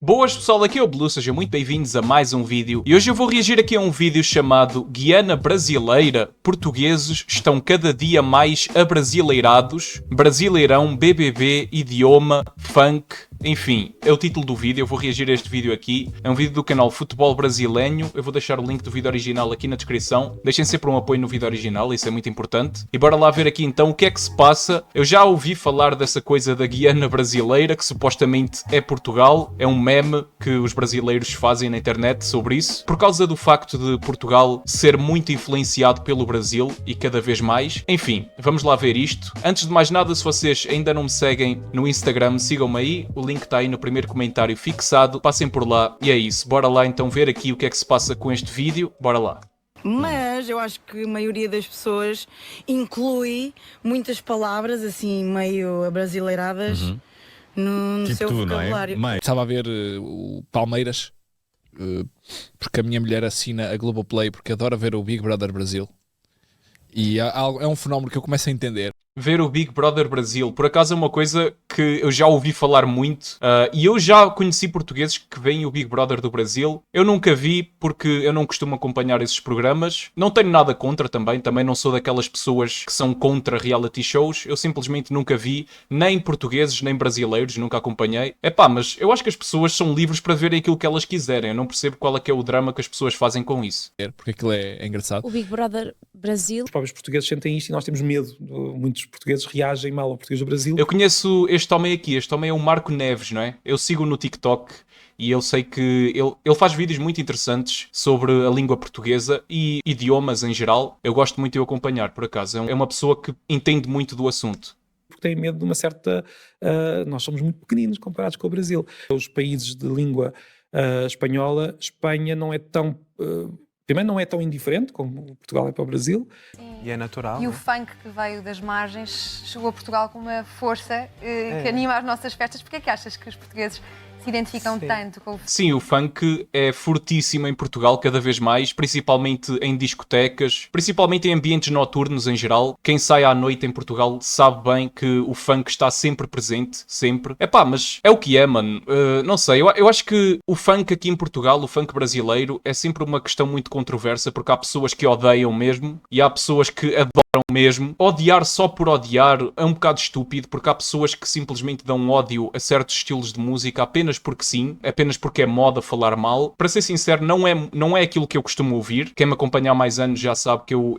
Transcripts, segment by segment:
Boas pessoal, aqui é o Blue, sejam muito bem-vindos a mais um vídeo e hoje eu vou reagir aqui a um vídeo chamado Guiana Brasileira, portugueses estão cada dia mais abrasileirados, Brasileirão, BBB, idioma, funk, enfim, é o título do vídeo, eu vou reagir a este vídeo aqui, é um vídeo do canal Futebol Brasileño, eu vou deixar o link do vídeo original aqui na descrição, deixem sempre um apoio no vídeo original, isso é muito importante, e bora lá ver aqui então o que é que se passa. Eu já ouvi falar dessa coisa da Guiana Brasileira, que supostamente é Portugal, é um meme que os brasileiros fazem na internet sobre isso, por causa do facto de Portugal ser muito influenciado pelo Brasil e cada vez mais. Enfim, vamos lá ver isto. Antes de mais nada, se vocês ainda não me seguem no Instagram, sigam-me aí, o link está aí no primeiro comentário fixado, passem por lá e é isso. Bora lá então ver aqui o que é que se passa com este vídeo, bora lá. Mas eu acho que a maioria das pessoas inclui muitas palavras assim meio abrasileiradas no Tipo seu tu, vocabulário. não é? Estava a ver o Palmeiras, porque a minha mulher assina a Globoplay porque adora ver o Big Brother Brasil. E é um fenómeno que eu começo a entender. Ver o Big Brother Brasil, por acaso é uma coisa que eu já ouvi falar muito e eu já conheci portugueses que veem o Big Brother do Brasil. Eu nunca vi porque eu não costumo acompanhar esses programas. Não tenho nada contra também não sou daquelas pessoas que são contra reality shows. Eu simplesmente nunca vi, nem portugueses nem brasileiros, nunca acompanhei. Mas eu acho que as pessoas são livres para verem aquilo que elas quiserem. Eu não percebo qual é que é o drama que as pessoas fazem com isso. Porque aquilo é engraçado. O Big Brother Brasil. Os próprios portugueses sentem isto e nós temos medo. Muitos portugueses reagem mal ao português do Brasil. Eu conheço este homem aqui, este homem é o Marco Neves, não é? Eu sigo no TikTok e eu sei que ele faz vídeos muito interessantes sobre a língua portuguesa e idiomas em geral. Eu gosto muito de o acompanhar, por acaso. É uma pessoa que entende muito do assunto. Porque têm medo de uma certa... nós somos muito pequeninos comparados com o Brasil. Os países de língua espanhola, Espanha não é tão... primeiro, não é tão indiferente como Portugal é para o Brasil. E é natural. E o funk que veio das margens chegou a Portugal com uma força que anima as nossas festas. Porquê é que achas que os portugueses se identificam tanto com o funk? Sim, o funk é fortíssimo em Portugal cada vez mais, principalmente em discotecas, principalmente em ambientes noturnos em geral. Quem sai à noite em Portugal sabe bem que o funk está sempre presente, sempre. Mas é o que é, mano. Não sei, eu acho que o funk aqui em Portugal, o funk brasileiro, é sempre uma questão muito controversa, porque há pessoas que odeiam mesmo e há pessoas que adoram mesmo. Odiar só por odiar é um bocado estúpido, porque há pessoas que simplesmente dão ódio a certos estilos de música apenas porque sim, apenas porque é moda falar mal. Para ser sincero, não é aquilo que eu costumo ouvir. Quem me acompanha há mais anos já sabe que eu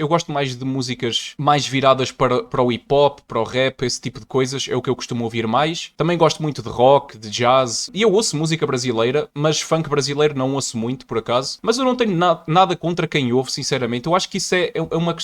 gosto mais de músicas mais viradas para o hip hop, para o rap, esse tipo de coisas, é o que eu costumo ouvir mais. Também gosto muito de rock, de jazz, e eu ouço música brasileira, mas funk brasileiro não ouço muito, por acaso. Mas eu não tenho nada contra quem ouve, sinceramente. Eu acho que isso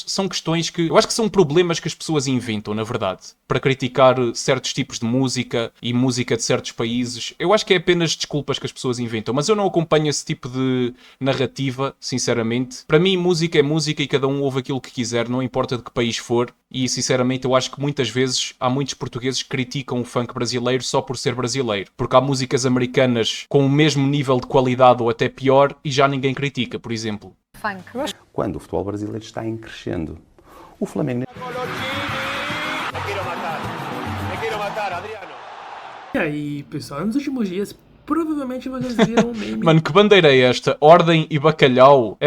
são questões que... Eu acho que são problemas que as pessoas inventam, na verdade, para criticar certos tipos de música e música de certos países. Eu acho que é apenas desculpas que as pessoas inventam, mas eu não acompanho esse tipo de narrativa, sinceramente. Para mim, música é música e cada um ouve aquilo que quiser, não importa de que país for. E, sinceramente, eu acho que muitas vezes há muitos portugueses que criticam o funk brasileiro só por ser brasileiro. Porque há músicas americanas com o mesmo nível de qualidade ou até pior e já ninguém critica, por exemplo. Funk. Quando o futebol brasileiro está em crescendo. O Flamengo... E aí, pessoal, nos últimos dias, provavelmente vocês viram um meme. Mano, que bandeira é esta? Ordem e bacalhau?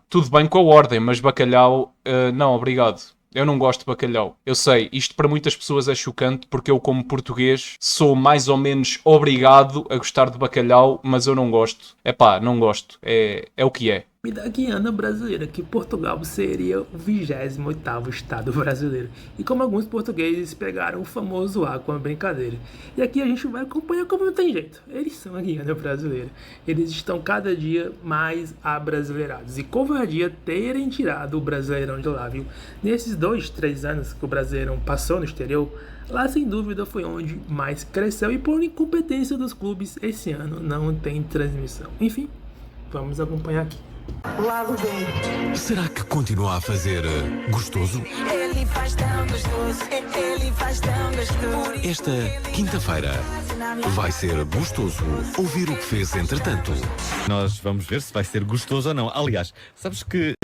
Tudo bem com a ordem, mas bacalhau, não, obrigado. Eu não gosto de bacalhau. Eu sei, isto para muitas pessoas é chocante porque eu, como português, sou mais ou menos obrigado a gostar de bacalhau, mas eu não gosto. Não gosto. É o que é. E da Guiana Brasileira, que Portugal seria o 28º estado brasileiro. E como alguns portugueses pegaram o famoso A com a brincadeira. E aqui a gente vai acompanhar como não tem jeito. Eles são a Guiana Brasileira. Eles estão cada dia mais abrasileirados. E covardia terem tirado o Brasileirão de lá, viu? Nesses 2-3 anos que o Brasileirão passou no exterior, lá sem dúvida foi onde mais cresceu. E por incompetência dos clubes, esse ano não tem transmissão. Enfim, vamos acompanhar aqui. Lado B. Será que continua a fazer gostoso? Ele faz tão gostoso. Ele faz tão gostoso. Esta quinta-feira vai ser gostoso ouvir o que fez entretanto. Nós vamos ver se vai ser gostoso ou não. Aliás, sabes que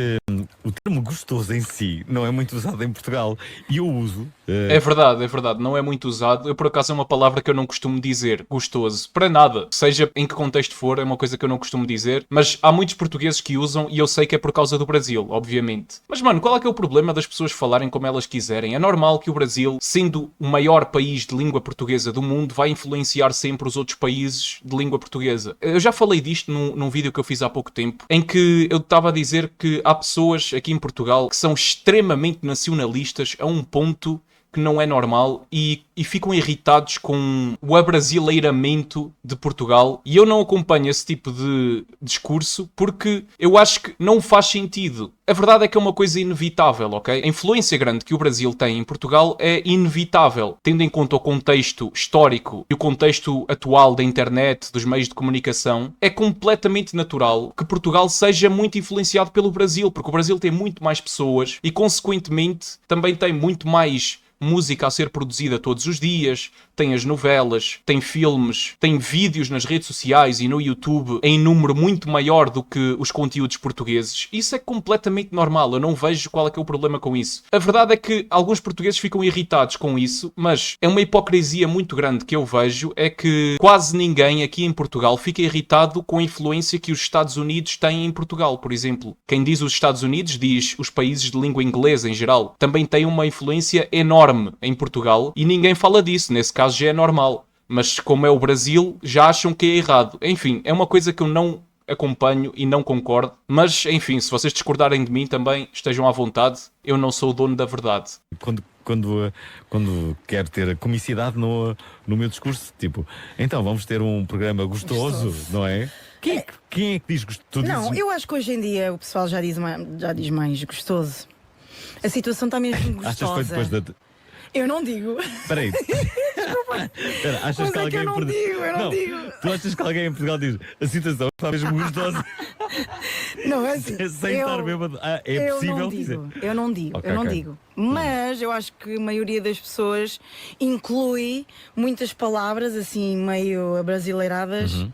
o termo gostoso em si não é muito usado em Portugal e eu uso. É verdade, não é muito usado. Eu, por acaso, é uma palavra que eu não costumo dizer, gostoso, para nada. Seja em que contexto for, é uma coisa que eu não costumo dizer, mas há muitos portugueses que usam e eu sei que é por causa do Brasil, obviamente. Mas, mano, qual é que é o problema das pessoas falarem como elas quiserem? É normal que o Brasil, sendo o maior país de língua portuguesa do mundo, vai influenciar sempre os outros países de língua portuguesa. Eu já falei disto num vídeo que eu fiz há pouco tempo, em que eu estava a dizer que há pessoas aqui em Portugal que são extremamente nacionalistas a um ponto que não é normal e ficam irritados com o abrasileiramento de Portugal, e eu não acompanho esse tipo de discurso porque eu acho que não faz sentido. A verdade é que é uma coisa inevitável, ok? A influência grande que o Brasil tem em Portugal é inevitável, tendo em conta o contexto histórico e o contexto atual da internet, dos meios de comunicação. É completamente natural que Portugal seja muito influenciado pelo Brasil, porque o Brasil tem muito mais pessoas e, consequentemente, também tem muito mais música a ser produzida todos os dias, tem as novelas, tem filmes, tem vídeos nas redes sociais e no YouTube em número muito maior do que os conteúdos portugueses. Isso é completamente normal, eu não vejo qual é que é o problema com isso. A verdade é que alguns portugueses ficam irritados com isso, mas é uma hipocrisia muito grande que eu vejo, é que quase ninguém aqui em Portugal fica irritado com a influência que os Estados Unidos têm em Portugal, por exemplo. Quem diz os Estados Unidos diz os países de língua inglesa em geral. Também têm uma influência enorme em Portugal e ninguém fala disso, nesse caso já é normal, mas como é o Brasil já acham que é errado. Enfim, é uma coisa que eu não acompanho e não concordo, mas enfim, se vocês discordarem de mim também estejam à vontade, eu não sou o dono da verdade. Quando quero ter comicidade no meu discurso, tipo, então vamos ter um programa gostoso. Não é? Quem é que diz gostoso? Não, eu acho que hoje em dia o pessoal já diz mais gostoso. A situação está mesmo gostosa. Achas que foi depois da... Eu não digo. Espera aí. Espera, achas Mas que é alguém que eu não digo, eu não digo. Tu achas que alguém em Portugal diz a situação está mesmo gostosa? Não, é assim. Sem estar bêbado. É possível dizer. Eu não digo. Ok. Mas eu acho que a maioria das pessoas inclui muitas palavras assim meio abrasileiradas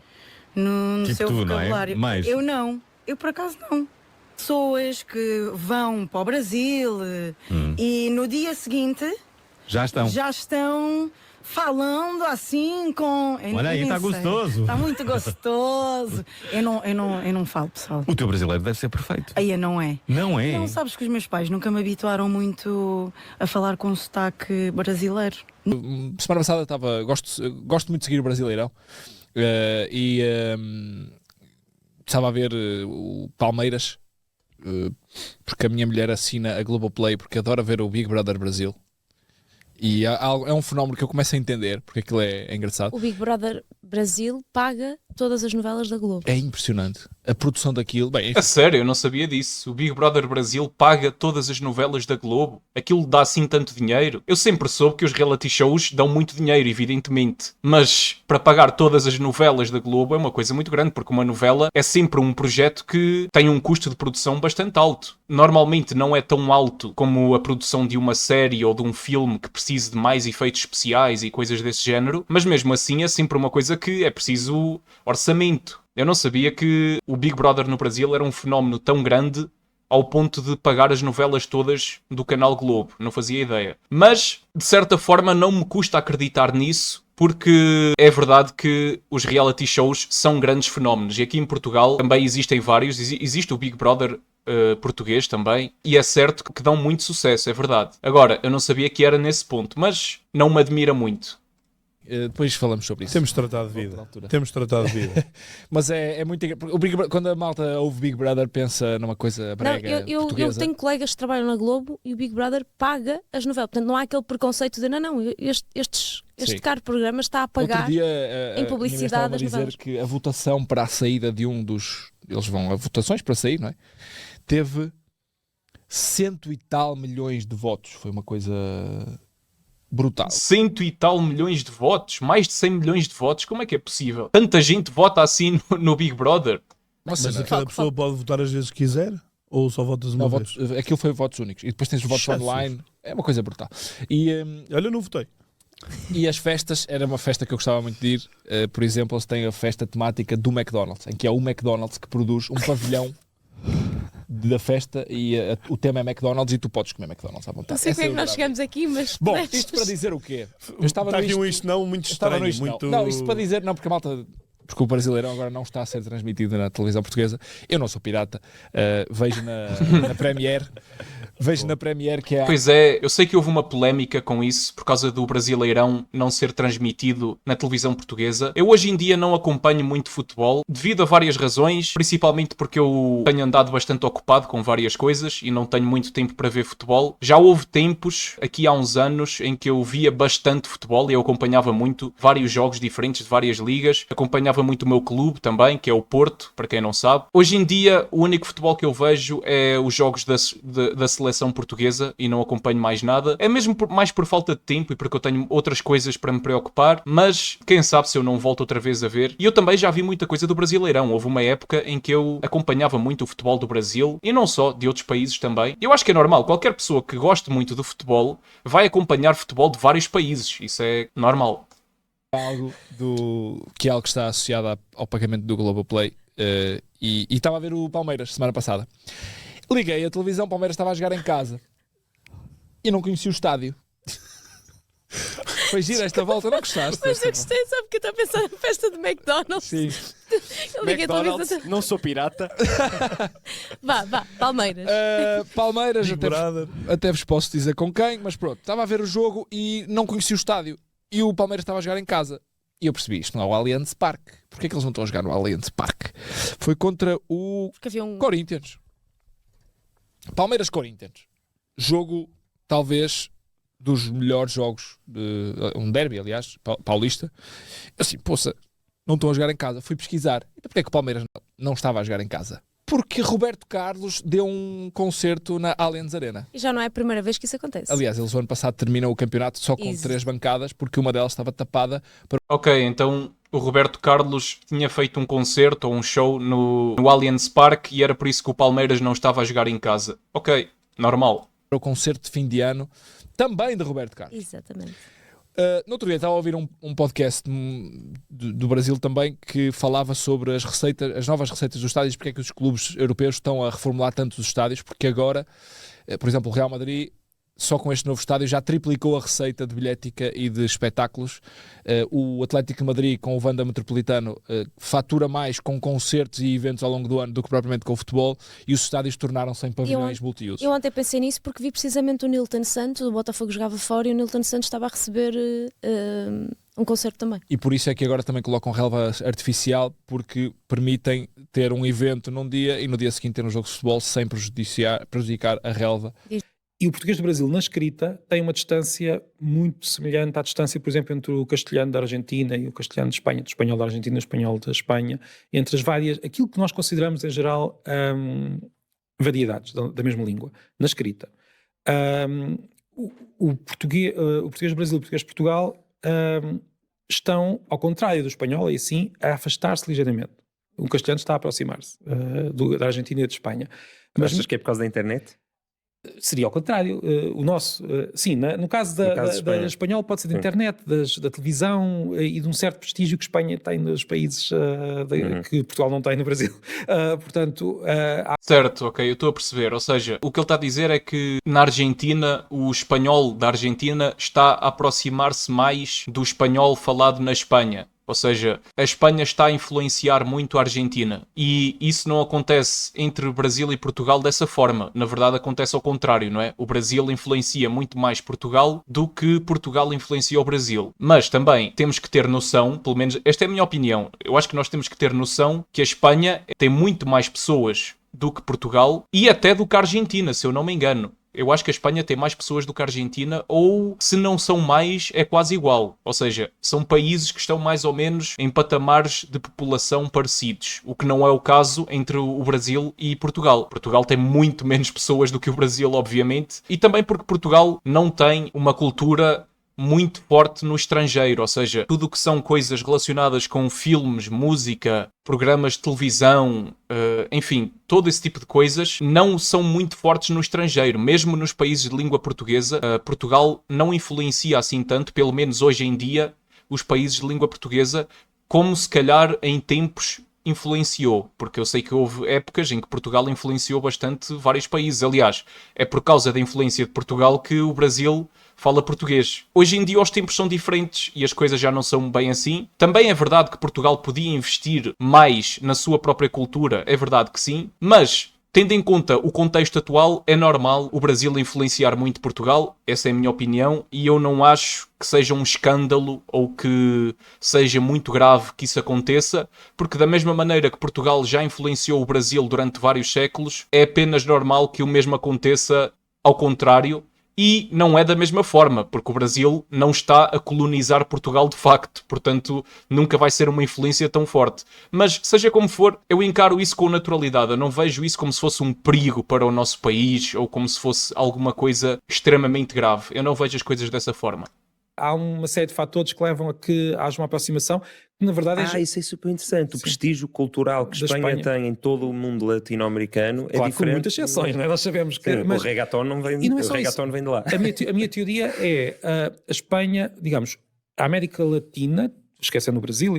no Tipo seu tu, não é? vocabulário. Mais. Eu não. Eu por acaso não. Pessoas que vão para o Brasil e no dia seguinte Já estão falando assim com... Olha aí, está gostoso. Está muito gostoso. Eu não falo, pessoal. O teu brasileiro deve ser perfeito. Aí não é. Não é? Não, sabes que os meus pais nunca me habituaram muito a falar com sotaque brasileiro. Semana passada gosto muito de seguir o Brasileirão e estava a ver o Palmeiras, porque a minha mulher assina a Globoplay porque adora ver o Big Brother Brasil. E é um fenómeno que eu começo a entender porque aquilo é engraçado. O Big Brother Brasil paga todas as novelas da Globo. É impressionante. A produção daquilo... Bem, A sério, eu não sabia disso. O Big Brother Brasil paga todas as novelas da Globo. Aquilo dá assim tanto dinheiro. Eu sempre soube que os reality shows dão muito dinheiro, evidentemente. Mas para pagar todas as novelas da Globo é uma coisa muito grande, porque uma novela é sempre um projeto que tem um custo de produção bastante alto. Normalmente não é tão alto como a produção de uma série ou de um filme que precise de mais efeitos especiais e coisas desse género, mas mesmo assim é sempre uma coisa que é preciso orçamento. Eu não sabia que o Big Brother no Brasil era um fenómeno tão grande ao ponto de pagar as novelas todas do canal Globo. Não fazia ideia. Mas, de certa forma, não me custa acreditar nisso, porque é verdade que os reality shows são grandes fenómenos. E aqui em Portugal também existem vários. Existe o Big Brother português também. E é certo que dão muito sucesso, é verdade. Agora, eu não sabia que era nesse ponto, mas não me admira muito. Depois falamos sobre isso. Temos tratado de vida. Mas é muito... O Big Brother, quando a malta ouve Big Brother, pensa numa coisa brega, eu portuguesa. tenho colegas que trabalham na Globo e o Big Brother paga as novelas. Portanto, não há aquele preconceito de este caro programa está a pagar Outro dia, em publicidade as dizer novelas. que a votação para a saída de um dos... Eles vão a votações para sair, não é? Teve 100 e tal milhões de votos. Foi uma coisa... brutal. 100 e tal milhões de votos? Mais de 100 milhões de votos? Como é que é possível? Tanta gente vota assim no Big Brother? Mas cada pessoa pode votar às vezes que quiser? Ou só votas uma vez? Aquilo foi votos únicos. E depois tens os votos online. É uma coisa brutal. Olha, eu não votei. E as festas, era uma festa que eu gostava muito de ir. Por exemplo, eles têm a festa temática do McDonald's, em que é o McDonald's que produz um pavilhão da festa e o tema é McDonald's e tu podes comer McDonald's à vontade. Não sei como é que nós chegamos aqui, mas... Bom, isto para dizer o quê? Eu estava Está no aqui um isto não muito estranho. Não, isto para dizer... Não, porque a malta... Porque o Brasileirão agora não está a ser transmitido na televisão portuguesa. Eu não sou pirata. Vejo na Premiere. Vejo na Premiere que é... Pois é, eu sei que houve uma polémica com isso por causa do Brasileirão não ser transmitido na televisão portuguesa. Eu hoje em dia não acompanho muito futebol devido a várias razões, principalmente porque eu tenho andado bastante ocupado com várias coisas e não tenho muito tempo para ver futebol. Já houve tempos, aqui há uns anos, em que eu via bastante futebol e eu acompanhava muito vários jogos diferentes de várias ligas. Acompanhava muito o meu clube também, que é o Porto, para quem não sabe. Hoje em dia, o único futebol que eu vejo é os jogos da seleção portuguesa e não acompanho mais nada. É mesmo mais por falta de tempo e porque eu tenho outras coisas para me preocupar, mas quem sabe se eu não volto outra vez a ver. E eu também já vi muita coisa do Brasileirão. Houve uma época em que eu acompanhava muito o futebol do Brasil e não só, de outros países também. Eu acho que é normal. Qualquer pessoa que goste muito do futebol vai acompanhar futebol de vários países. Isso é normal. Que é algo que está associado ao pagamento do Globoplay e estava a ver o Palmeiras semana passada. Liguei a televisão, o Palmeiras estava a jogar em casa e não conheci o estádio. Foi gira esta volta, não gostaste? Mas eu gostei, só porque eu estou a pensar na festa de McDonald's. Sim. Eu liguei a televisão. Não sou pirata. Vá, Palmeiras. Palmeiras, até vos posso dizer com quem, mas pronto, estava a ver o jogo e não conheci o estádio. E o Palmeiras estava a jogar em casa. E eu percebi, isto não é o Allianz Parque. Porquê é que eles não estão a jogar no Allianz Parque? Foi contra o Corinthians. Palmeiras-Corinthians. Jogo, talvez, dos melhores jogos, um derby, aliás, paulista. Assim, poça, não estão a jogar em casa. Fui pesquisar. Então porquê é que o Palmeiras não estava a jogar em casa? Porque Roberto Carlos deu um concerto na Allianz Arena. E já não é a primeira vez que isso acontece. Aliás, eles o ano passado terminam o campeonato só com 3 bancadas, porque uma delas estava tapada. Ok, então o Roberto Carlos tinha feito um concerto ou um show no Allianz Parque e era por isso que o Palmeiras não estava a jogar em casa. Ok, normal. O concerto de fim de ano, também de Roberto Carlos. Exatamente. No outro dia estava a ouvir um podcast do Brasil também que falava sobre as novas receitas dos estádios, porque é que os clubes europeus estão a reformular tanto os estádios, porque agora, por exemplo, o Real Madrid, só com este novo estádio, já triplicou a receita de bilhética e de espetáculos. O Atlético de Madrid, com o Wanda Metropolitano, fatura mais com concertos e eventos ao longo do ano do que propriamente com o futebol, e os estádios tornaram-se em pavilhões multiusos. Eu ontem pensei nisso porque vi precisamente o Nilton Santos, o Botafogo jogava fora e o Nilton Santos estava a receber um concerto também. E por isso é que agora também colocam relva artificial, porque permitem ter um evento num dia e no dia seguinte ter um jogo de futebol sem prejudicar a relva. E o português do Brasil, na escrita, tem uma distância muito semelhante à distância, por exemplo, entre o castelhano da Argentina e o castelhano de Espanha, do espanhol da Argentina e do espanhol da Espanha, entre as várias, aquilo que nós consideramos em geral variedades da mesma língua, na escrita. O português do Brasil e o português de Portugal estão, ao contrário do espanhol, e assim, a afastar-se ligeiramente. O castelhano está a aproximar-se da Argentina e de Espanha. Mas achas que é por causa da internet? Seria ao contrário. O nosso, sim, no caso da espanhol pode ser da internet, da televisão e de um certo prestígio que Espanha tem nos países que Portugal não tem no Brasil. Portanto, Certo, ok, eu estou a perceber. Ou seja, o que ele está a dizer é que na Argentina, o espanhol da Argentina está a aproximar-se mais do espanhol falado na Espanha. Ou seja, a Espanha está a influenciar muito a Argentina. E isso não acontece entre Brasil e Portugal dessa forma. Na verdade, acontece ao contrário, não é? O Brasil influencia muito mais Portugal do que Portugal influencia o Brasil. Mas também temos que ter noção, pelo menos esta é a minha opinião, eu acho que nós temos que ter noção que a Espanha tem muito mais pessoas do que Portugal e até do que a Argentina, se eu não me engano. Eu acho que a Espanha tem mais pessoas do que a Argentina, ou se não são mais, é quase igual. Ou seja, são países que estão mais ou menos em patamares de população parecidos, o que não é o caso entre o Brasil e Portugal. Portugal tem muito menos pessoas do que o Brasil, obviamente, e também porque Portugal não tem uma cultura muito forte no estrangeiro, ou seja, tudo o que são coisas relacionadas com filmes, música, programas de televisão, enfim, todo esse tipo de coisas não são muito fortes no estrangeiro. Mesmo nos países de língua portuguesa, Portugal não influencia assim tanto, pelo menos hoje em dia, os países de língua portuguesa, como se calhar em tempos influenciou, porque eu sei que houve épocas em que Portugal influenciou bastante vários países. Aliás, é por causa da influência de Portugal que o Brasil fala português. Hoje em dia os tempos são diferentes e as coisas já não são bem assim. Também é verdade que Portugal podia investir mais na sua própria cultura, é verdade que sim, mas tendo em conta o contexto atual, é normal o Brasil influenciar muito Portugal, essa é a minha opinião, e eu não acho que seja um escândalo ou que seja muito grave que isso aconteça, porque da mesma maneira que Portugal já influenciou o Brasil durante vários séculos, é apenas normal que o mesmo aconteça ao contrário. E não é da mesma forma, porque o Brasil não está a colonizar Portugal de facto, portanto nunca vai ser uma influência tão forte. Mas seja como for, eu encaro isso com naturalidade, eu não vejo isso como se fosse um perigo para o nosso país ou como se fosse alguma coisa extremamente grave. Eu não vejo as coisas dessa forma. Há uma série de fatores que levam a que haja uma aproximação, que na verdade isso é super interessante. O prestígio cultural que Espanha tem em todo o mundo latino-americano é diferente. Com muitas exceções, não é? Nós sabemos que... Mas... O reggaeton não vem, não é o reggaeton vem de lá. A minha teoria é a Espanha, digamos, a América Latina, esquecendo o Brasil,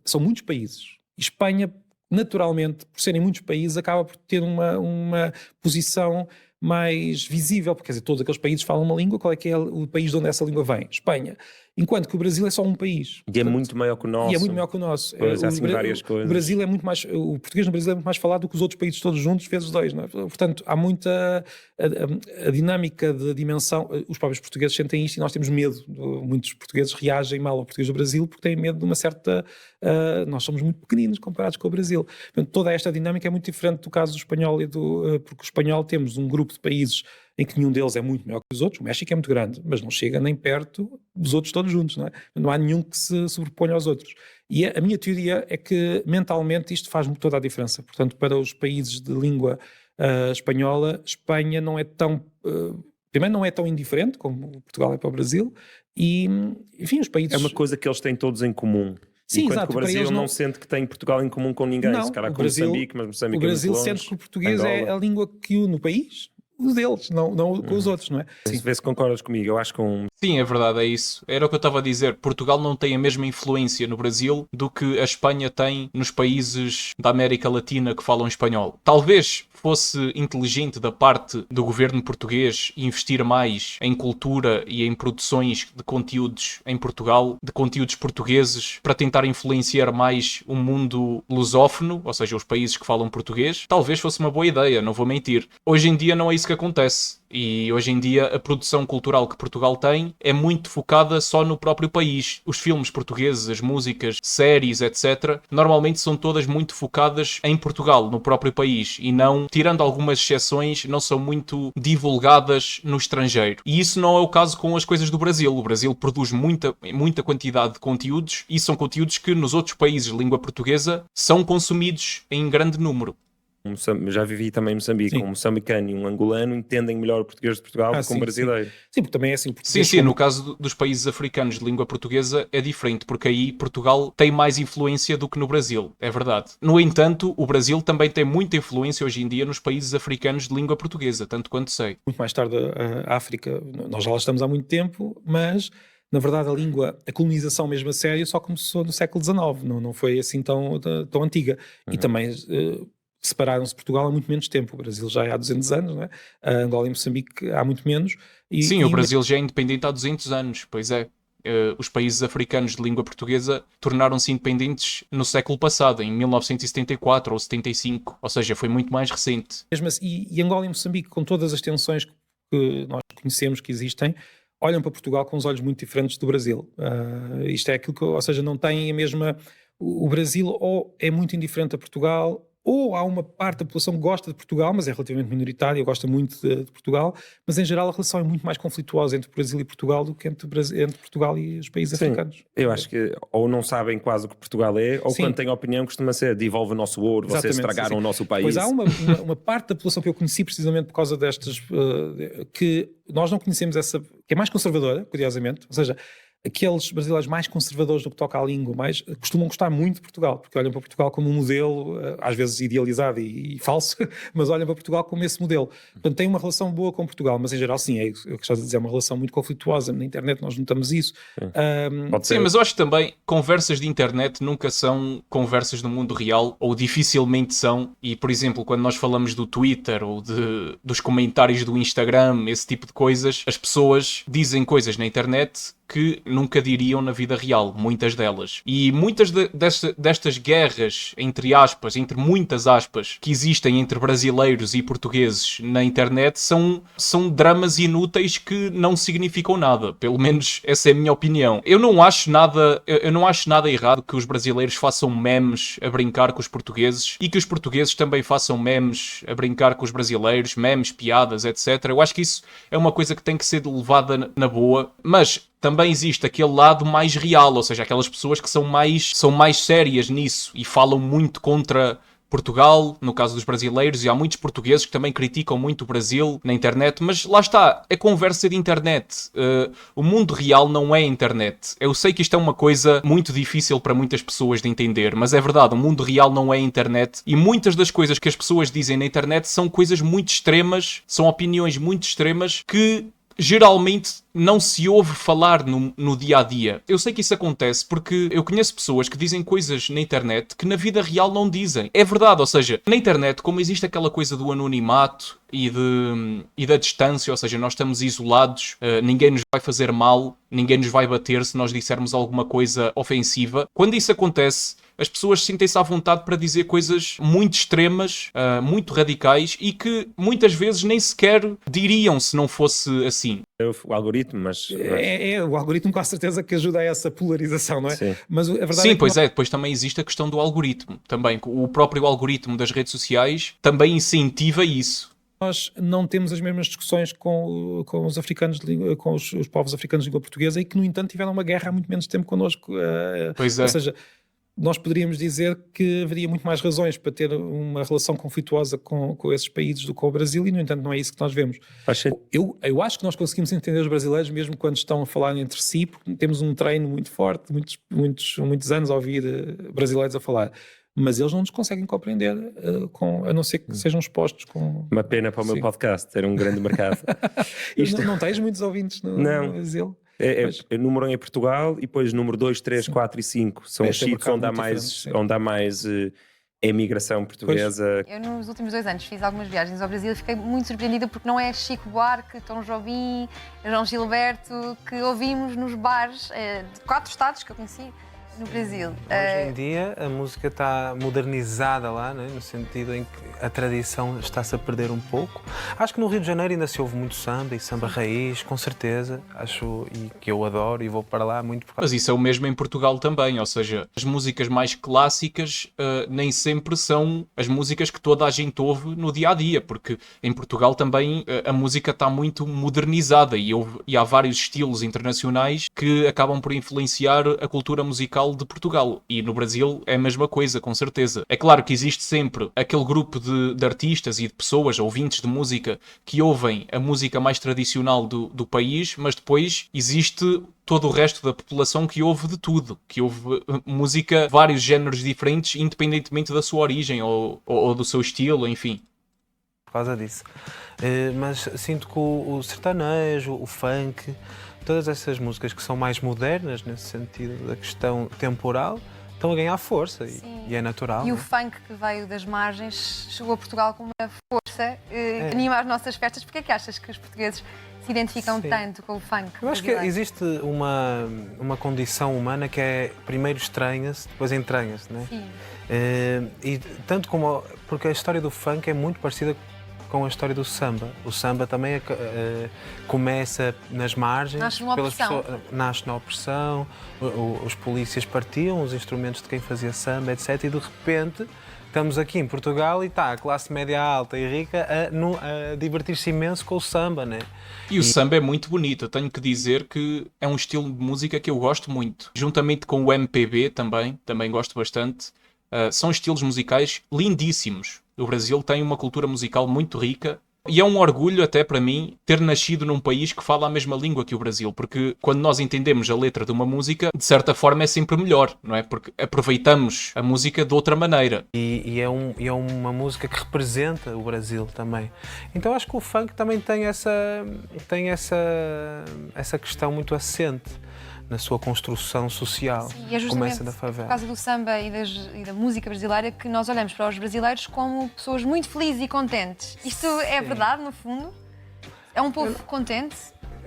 são muitos países. Espanha, naturalmente, por serem muitos países, acaba por ter uma posição mais visível, porque quer dizer, todos aqueles países falam uma língua. Qual é que é o país de onde essa língua vem? Espanha. Enquanto que o Brasil é só um país. E é muito maior que o nosso. E é muito maior que o nosso. Pois, há assim várias coisas. O Brasil é muito mais, o português no Brasil é muito mais falado do que os outros países todos juntos, vezes 2, não é? Portanto, há muita a dinâmica de dimensão. Os próprios portugueses sentem isto e nós temos medo. Muitos portugueses reagem mal ao português do Brasil porque têm medo de uma certa... nós somos muito pequeninos comparados com o Brasil. Portanto, toda esta dinâmica é muito diferente do caso do espanhol porque o espanhol temos um grupo de países em que nenhum deles é muito maior que os outros. O México é muito grande, mas não chega nem perto dos outros todos juntos, não é? Não há nenhum que se sobreponha aos outros. E a minha teoria é que mentalmente isto faz toda a diferença. Portanto, para os países de língua espanhola, Espanha não é tão... primeiro, não é tão indiferente como Portugal é para o Brasil e, enfim, os países... É uma coisa que eles têm todos em comum. Sim, enquanto exato, que o Brasil não sente que tem Portugal em comum com ninguém. Se calhar com Moçambique, mas Moçambique o Brasil é muito longe. sente que o português Angola. é a língua que une o país, os deles, não com os outros, não é? Se vê se concordas comigo, eu acho que Sim, é verdade, é isso. Era o que eu estava a dizer. Portugal não tem a mesma influência no Brasil do que a Espanha tem nos países da América Latina que falam espanhol. Talvez fosse inteligente da parte do governo português investir mais em cultura e em produções de conteúdos em Portugal, de conteúdos portugueses, para tentar influenciar mais o mundo lusófono, ou seja, os países que falam português. Talvez fosse uma boa ideia, não vou mentir. Hoje em dia não é isso que acontece. E hoje em dia a produção cultural que Portugal tem é muito focada só no próprio país. Os filmes portugueses, as músicas, séries, etc., normalmente são todas muito focadas em Portugal, no próprio país, e não, tirando algumas exceções, não são muito divulgadas no estrangeiro. E isso não é o caso com as coisas do Brasil. O Brasil produz muita quantidade de conteúdos e são conteúdos que nos outros países de língua portuguesa são consumidos em grande número. Já vivi também em Moçambique. Um moçambicano e um angolano entendem melhor o português de Portugal do que um brasileiro. Sim, porque também é assim. Sim, no caso dos países africanos de língua portuguesa é diferente, porque aí Portugal tem mais influência do que no Brasil, é verdade. No entanto, o Brasil também tem muita influência hoje em dia nos países africanos de língua portuguesa, tanto quanto sei. Muito mais tarde a África, nós já lá estamos há muito tempo, mas... Na verdade, a colonização mesmo a sério só começou no século XIX, não foi assim tão antiga. E também separaram-se de Portugal há muito menos tempo. O Brasil já é há 200 anos, não é? A Angola e Moçambique há muito menos. O Brasil já é independente há 200 anos, pois é. Os países africanos de língua portuguesa tornaram-se independentes no século passado, em 1974 ou 75, ou seja, foi muito mais recente. Mesmo assim, e Angola e Moçambique, com todas as tensões que nós conhecemos que existem, olham para Portugal com os olhos muito diferentes do Brasil. Isto é aquilo que, ou seja, não têm a mesma... O Brasil ou é muito indiferente a Portugal ou há uma parte da população que gosta de Portugal, mas é relativamente minoritária, gosta muito de Portugal, mas em geral a relação é muito mais conflituosa entre o Brasil e Portugal do que entre Portugal e os países africanos. Eu acho que ou não sabem quase o que Portugal é, ou quando têm opinião costuma ser devolve o nosso ouro, vocês estragaram o nosso país. Pois há uma parte da população que eu conheci precisamente por causa destas, que nós não conhecemos essa, que é mais conservadora, curiosamente, ou seja, aqueles brasileiros mais conservadores no que toca à língua, costumam gostar muito de Portugal, porque olham para Portugal como um modelo, às vezes idealizado e falso, mas olham para Portugal como esse modelo. Portanto, têm uma relação boa com Portugal, mas em geral, sim, é isso que estás a dizer, é uma relação muito conflituosa. Na internet nós notamos isso. Sim, mas eu acho que também conversas de internet nunca são conversas no mundo real, ou dificilmente são, e por exemplo, quando nós falamos do Twitter ou dos comentários do Instagram, esse tipo de coisas, as pessoas dizem coisas na internet que nunca diriam na vida real, muitas delas. E muitas destas guerras, entre muitas aspas, que existem entre brasileiros e portugueses na internet são dramas inúteis que não significam nada. Pelo menos essa é a minha opinião. Eu não acho nada errado que os brasileiros façam memes a brincar com os portugueses e que os portugueses também façam memes a brincar com os brasileiros, memes, piadas, etc. Eu acho que isso é uma coisa que tem que ser levada na boa, mas também existe aquele lado mais real, ou seja, aquelas pessoas que são mais sérias nisso e falam muito contra Portugal, no caso dos brasileiros, e há muitos portugueses que também criticam muito o Brasil na internet, mas lá está, é conversa de internet. O mundo real não é internet. Eu sei que isto é uma coisa muito difícil para muitas pessoas de entender, mas é verdade, o mundo real não é internet, e muitas das coisas que as pessoas dizem na internet são coisas muito extremas, são opiniões muito extremas que geralmente não se ouve falar no dia-a-dia. Eu sei que isso acontece porque eu conheço pessoas que dizem coisas na internet que na vida real não dizem. É verdade, ou seja, na internet, como existe aquela coisa do anonimato e da distância, ou seja, nós estamos isolados, ninguém nos vai fazer mal, ninguém nos vai bater se nós dissermos alguma coisa ofensiva. Quando isso acontece, as pessoas sentem-se à vontade para dizer coisas muito extremas, muito radicais e que muitas vezes nem sequer diriam se não fosse assim. O algoritmo, mas... o algoritmo com a certeza que ajuda a essa polarização, não é? Sim, mas a verdade sim, é que pois é, depois também existe a questão do algoritmo. Também, o próprio algoritmo das redes sociais também incentiva isso. Nós não temos as mesmas discussões com os africanos, com os povos africanos de língua portuguesa e que, no entanto, tiveram uma guerra há muito menos tempo connosco. Pois é. Ou seja, nós poderíamos dizer que haveria muito mais razões para ter uma relação conflituosa com esses países do que com o Brasil e, no entanto, não é isso que nós vemos. Eu acho que nós conseguimos entender os brasileiros mesmo quando estão a falar entre si, porque temos um treino muito forte, muitos anos a ouvir brasileiros a falar. Mas eles não nos conseguem compreender, a não ser que sejam expostos com... Uma pena para o meu podcast, ter um grande mercado. Não tens muitos ouvintes no Brasil? Número 1 em Portugal e depois número 2, 3, 4 e 5 são os sítios onde há mais imigração portuguesa. Eu nos últimos 2 anos fiz algumas viagens ao Brasil e fiquei muito surpreendida porque não é Chico Buarque, Tom Jobim, João Gilberto que ouvimos nos bares de 4 estados que eu conheci no Brasil. Hoje em dia a música está modernizada lá, né? No sentido em que a tradição está-se a perder um pouco. Acho que no Rio de Janeiro ainda se ouve muito samba e samba raiz, com certeza. Acho e que eu adoro e vou para lá muito. Mas isso é o mesmo em Portugal também, ou seja, as músicas mais clássicas nem sempre são as músicas que toda a gente ouve no dia-a-dia, porque em Portugal também a música está muito modernizada e há vários estilos internacionais que acabam por influenciar a cultura musical de Portugal. E no Brasil é a mesma coisa, com certeza. É claro que existe sempre aquele grupo de artistas e de pessoas, ouvintes de música, que ouvem a música mais tradicional do país, mas depois existe todo o resto da população que ouve de tudo, que ouve música, vários géneros diferentes, independentemente da sua origem ou do seu estilo, enfim. Por causa disso. Mas sinto que o sertanejo, o funk, todas essas músicas que são mais modernas, nesse sentido da questão temporal, estão a ganhar força e é natural. E o funk que veio das margens chegou a Portugal com uma força que anima as nossas festas. Porquê é que achas que os portugueses se identificam tanto com o funk? Eu acho que existe uma condição humana que é primeiro estranha-se, depois entranha-se, né? Sim. E tanto como... Porque a história do funk é muito parecida com a história do samba. O samba também começa nas margens. Nasce numa opressão. Nasce na opressão, os polícias partiam os instrumentos de quem fazia samba, etc. E de repente estamos aqui em Portugal e está a classe média alta e rica a divertir-se imenso com o samba, né? E o samba é muito bonito. Eu tenho que dizer que é um estilo de música que eu gosto muito. Juntamente com o MPB também gosto bastante. São estilos musicais lindíssimos. O Brasil tem uma cultura musical muito rica e é um orgulho até para mim ter nascido num país que fala a mesma língua que o Brasil, porque quando nós entendemos a letra de uma música, de certa forma é sempre melhor, não é? Porque aproveitamos a música de outra maneira. E é uma música que representa o Brasil também. Então acho que o funk também tem essa questão muito assente na sua construção social. Sim, e é justamente por causa do samba e da música brasileira que nós olhamos para os brasileiros como pessoas muito felizes e contentes. Isto é verdade, no fundo? É um povo contente?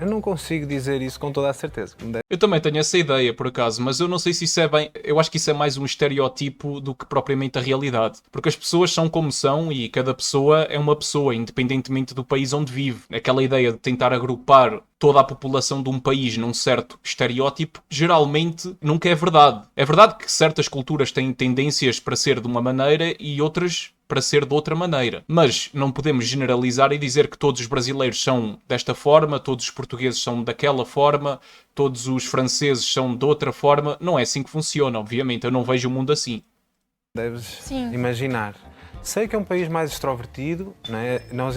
Eu não consigo dizer isso com toda a certeza. Eu também tenho essa ideia, por acaso, mas eu não sei se isso é bem... Eu acho que isso é mais um estereótipo do que propriamente a realidade. Porque as pessoas são como são e cada pessoa é uma pessoa, independentemente do país onde vive. Aquela ideia de tentar agrupar toda a população de um país num certo estereótipo, geralmente nunca é verdade. É verdade que certas culturas têm tendências para ser de uma maneira e outras para ser de outra maneira. Mas não podemos generalizar e dizer que todos os brasileiros são desta forma, todos os portugueses são daquela forma, todos os franceses são de outra forma. Não é assim que funciona, obviamente. Eu não vejo o mundo assim. Deves imaginar. Sei que é um país mais extrovertido, não é? Nós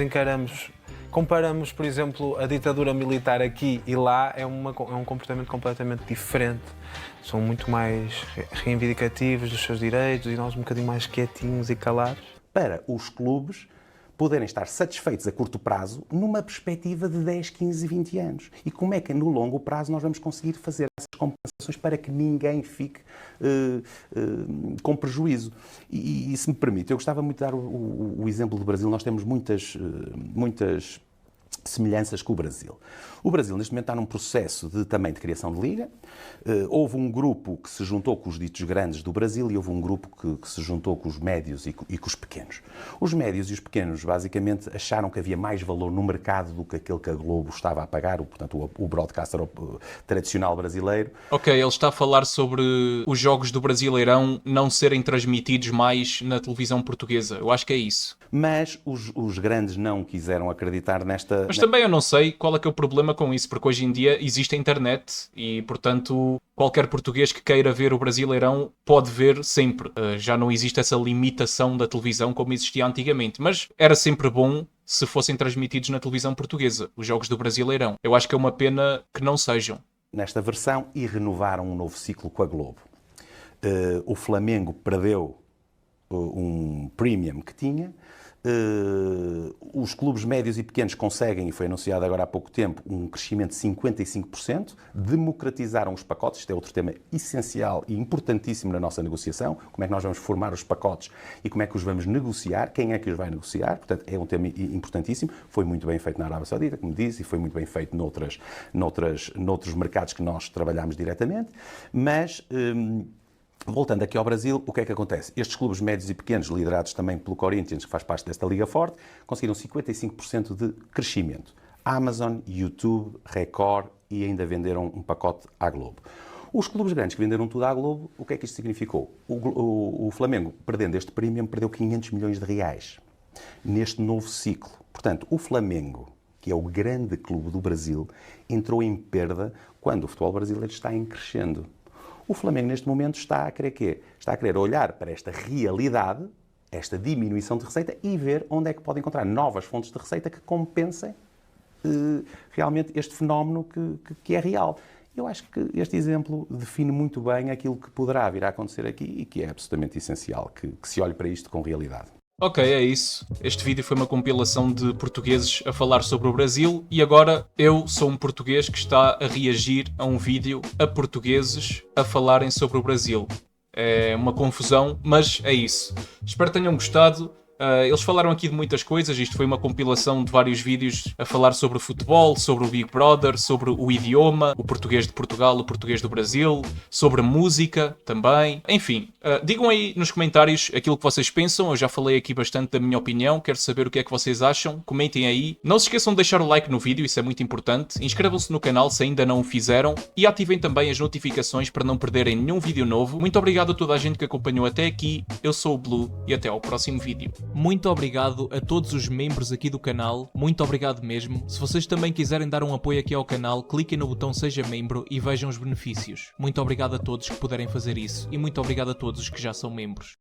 comparamos, por exemplo, a ditadura militar aqui e lá, é um comportamento completamente diferente. São muito mais reivindicativos dos seus direitos e nós um bocadinho mais quietinhos e calados. Para os clubes poderem estar satisfeitos a curto prazo numa perspectiva de 10, 15, 20 anos. E como é que no longo prazo nós vamos conseguir fazer essas compensações para que ninguém fique com prejuízo? E se me permite, eu gostava muito de dar o exemplo do Brasil. Nós temos muitas semelhanças com o Brasil. O Brasil, neste momento, está num processo também de criação de liga. Houve um grupo que se juntou com os ditos grandes do Brasil e houve um grupo que se juntou com os médios e com os pequenos. Os médios e os pequenos, basicamente, acharam que havia mais valor no mercado do que aquele que a Globo estava a pagar, portanto, o broadcaster tradicional brasileiro. Ok, ele está a falar sobre os jogos do Brasileirão não serem transmitidos mais na televisão portuguesa. Eu acho que é isso. Mas os grandes não quiseram acreditar nesta... Mas também eu não sei qual é que é o problema com isso, porque hoje em dia existe a internet e, portanto, qualquer português que queira ver o Brasileirão pode ver sempre. Já não existe essa limitação da televisão como existia antigamente, mas era sempre bom se fossem transmitidos na televisão portuguesa, os jogos do Brasileirão. Eu acho que é uma pena que não sejam. Nesta versão e renovaram um novo ciclo com a Globo. O Flamengo perdeu um premium que tinha. Os clubes médios e pequenos conseguem, e foi anunciado agora há pouco tempo, um crescimento de 55%, democratizaram os pacotes. Isto é outro tema essencial e importantíssimo na nossa negociação, como é que nós vamos formar os pacotes e como é que os vamos negociar, quem é que os vai negociar. Portanto, é um tema importantíssimo. Foi muito bem feito na Arábia Saudita, como disse, e foi muito bem feito noutros mercados que nós trabalhamos diretamente, mas... Voltando aqui ao Brasil, o que é que acontece? Estes clubes médios e pequenos, liderados também pelo Corinthians, que faz parte desta Liga Forte, conseguiram 55% de crescimento. Amazon, YouTube, Record e ainda venderam um pacote à Globo. Os clubes grandes que venderam tudo à Globo, o que é que isto significou? O Flamengo, perdendo este prémio, perdeu 500 milhões de reais neste novo ciclo. Portanto, o Flamengo, que é o grande clube do Brasil, entrou em perda quando o futebol brasileiro está em crescendo. O Flamengo, neste momento, está a querer quê? Está a querer olhar para esta realidade, esta diminuição de receita e ver onde é que pode encontrar novas fontes de receita que compensem realmente este fenómeno que é real. Eu acho que este exemplo define muito bem aquilo que poderá vir a acontecer aqui e que é absolutamente essencial, que se olhe para isto com realidade. Ok, é isso. Este vídeo foi uma compilação de portugueses a falar sobre o Brasil e agora eu sou um português que está a reagir a um vídeo a portugueses a falarem sobre o Brasil. É uma confusão, mas é isso. Espero que tenham gostado. Eles falaram aqui de muitas coisas, isto foi uma compilação de vários vídeos a falar sobre o futebol, sobre o Big Brother, sobre o idioma, o português de Portugal, o português do Brasil, sobre música também. Enfim, digam aí nos comentários aquilo que vocês pensam, eu já falei aqui bastante da minha opinião, quero saber o que é que vocês acham, comentem aí. Não se esqueçam de deixar o like no vídeo, isso é muito importante. Inscrevam-se no canal se ainda não o fizeram e ativem também as notificações para não perderem nenhum vídeo novo. Muito obrigado a toda a gente que acompanhou até aqui, eu sou o Blue e até ao próximo vídeo. Muito obrigado a todos os membros aqui do canal, muito obrigado mesmo. Se vocês também quiserem dar um apoio aqui ao canal, cliquem no botão Seja Membro e vejam os benefícios. Muito obrigado a todos que puderem fazer isso e muito obrigado a todos os que já são membros.